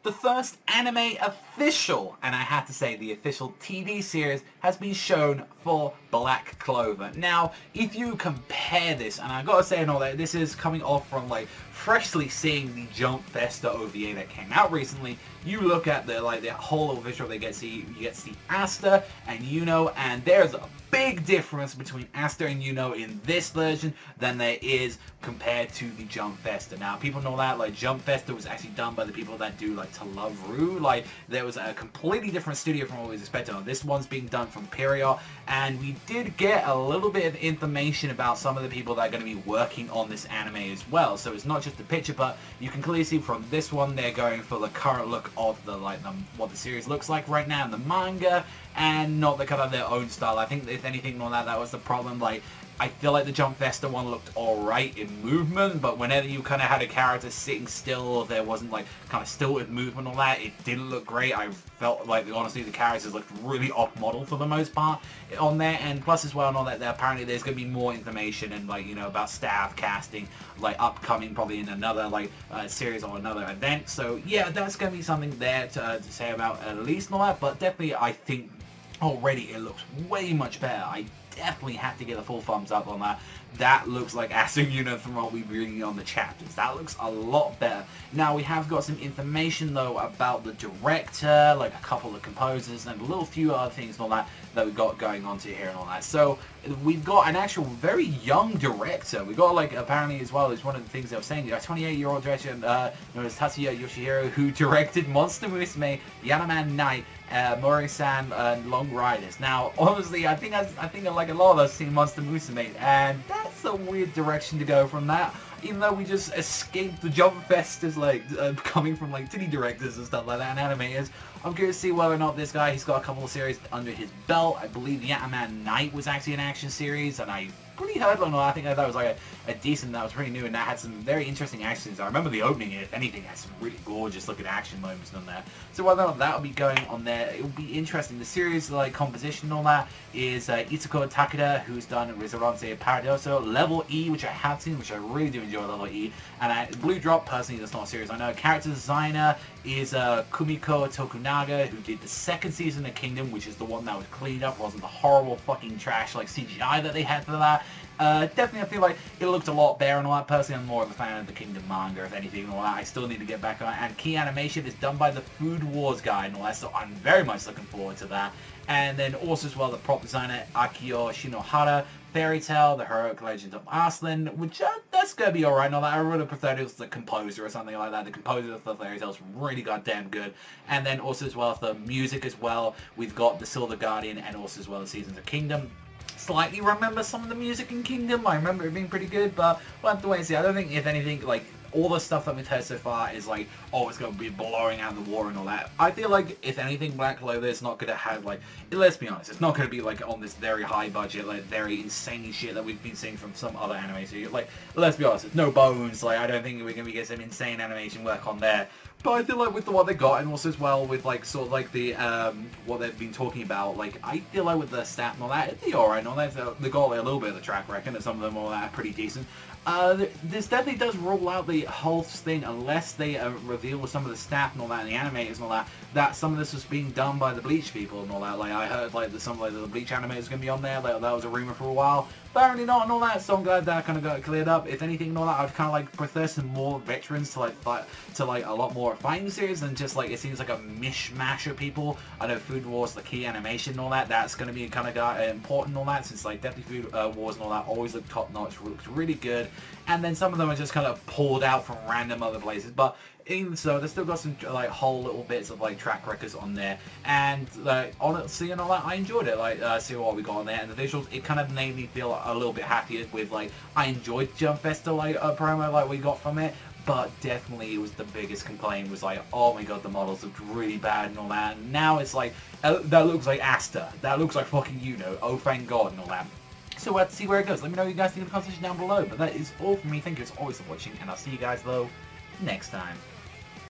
The first anime official, and I have to say the official TV series, has been shown for Black Clover. Now, if you compare this, and I gotta say and all that, this is coming off from like freshly seeing the Jump Festa OVA that came out recently. You look at the whole little visual they get to see, you get to see Asta and Yuno, and there's a big difference between Asta and Yuno in this version than there is compared to the Jump Festa. Now, people know that like Jump Festa was actually done by the people that do like To Love Ru. Like, there was a completely different studio from what we was expecting. This one's being done from Period, and we did get a little bit of information about some of the people that are going to be working on this anime as well. So it's not just the picture, but you can clearly see from this one they're going for the current look of the what the series looks like right now in the manga, and not the kind of their own style. I think if anything on that was the problem. Like, I feel like the Jump Festa one looked alright in movement, but whenever you kind of had a character sitting still, or there wasn't like kind of still with movement or that, it didn't look great. I felt like honestly the characters looked really off model for the most part on there, and plus as well and all that, apparently there's going to be more information and like, you know, about staff casting like upcoming probably in another like series or another event. So yeah, that's going to be something there to say about at least and all that, but definitely I think already it looks way much better. I definitely have to get a full thumbs up on that. That looks like Asta Yuno from what we're reading on the chapters. That looks a lot better. Now, we have got some information, though, about the director, like a couple of composers, and a little few other things and all that that we've got going on to here and all that. So, we've got an actual very young director. We got, like, apparently as well, is one of the things I was saying, a 28-year-old director known as Tatsuya Yoshihiro, who directed Monster Musume, Yanaman Night, Mori-san, and Long Riders. Now, honestly, I think like a lot of us seen Monster Musume, and that's a weird direction to go from that. Even though we just escaped the Jump Fest as like coming from like titty directors and stuff like that and animators, I'm curious to see whether or not this guy, he's got a couple of series under his belt. I believe Yatman Night was actually an action series, and I pretty heard on. I think that was like a decent, that was pretty new, and that had some very interesting actions. I remember the opening, if anything, had some really gorgeous looking action moments on there. So whether or not that will be going on there, it will be interesting. The series like composition and all that is Itsuko Takeda, who's done Risorante Paradoso, Level E, which I have seen, which I really do enjoy Level E, and Blue Drop, personally, that's not a series I know. Character designer is Kumiko Tokunaga, who did the second season of Kingdom, which is the one that was cleaned up, wasn't the horrible fucking trash like CGI that they had for that. Definitely I feel like it looked a lot better and all that. Personally, I'm more of a fan of the Kingdom manga, if anything, and all that. I still need to get back on it. And key animation is done by the Food Wars guy and all that, so I'm very much looking forward to that. And then also as well, the prop designer Akio Shinohara, Fairy Tail, The Heroic Legend of Arslan, which that's going to be alright and all that. I would have preferred it was the composer or something like that. The composer of the Fairy Tail is really goddamn good. And then also as well, the music as well, we've got The Silver Guardian and also as well the Seasons of Kingdom. Slightly remember some of the music in Kingdom. I remember it being pretty good, but we'll have to wait and see. I don't think, if anything, like, all the stuff that we've heard so far is like, oh, it's going to be blowing out the water and all that. I feel like, if anything, Black Clover is not going to have, like, let's be honest, it's not going to be, like, on this very high budget, like, very insane shit that we've been seeing from some other anime series. Like, let's be honest, it's no bones. Like, I don't think we're going to get some insane animation work on there. But I feel like with what they got, and also as well with like sort of like the what they've been talking about, like I feel like with the staff and all that, it'd be alright and all that. They got like a little bit of the track record, and some of them all that are pretty decent. This definitely does rule out the whole thing unless they reveal with some of the staff and all that, and the animators and all that, that some of this was being done by the Bleach people and all that. Like I heard like some like the Bleach animators gonna be on there. Like that was a rumor for a while. Apparently not and all that, so I'm glad that kind of got cleared up. If anything and all that, I'd kind of like prefer some more veterans to like fight, to like a lot more fighting series than just like, it seems like a mishmash of people. I know Food Wars, the key animation and all that, that's going to be kind of important and all that, since like definitely Food Wars and all that always look top notch, looks really good. And then some of them are just kind of pulled out from random other places, but even so, they've still got some like whole little bits of like track records on there, and like honestly and all that, I enjoyed it. Like see what we got on there, and the visuals, it kind of made me feel a little bit happier with like, I enjoyed Jump Festa like promo like we got from it, but definitely it was the biggest complaint was like, oh my god, the models looked really bad and all that. And now it's like, that looks like Asta, that looks like fucking Yuno, oh thank god and all that. So we'll have to see where it goes. Let me know what you guys think in the comment section down below. But that is all from me. Thank you as always for watching, and I'll see you guys though next time.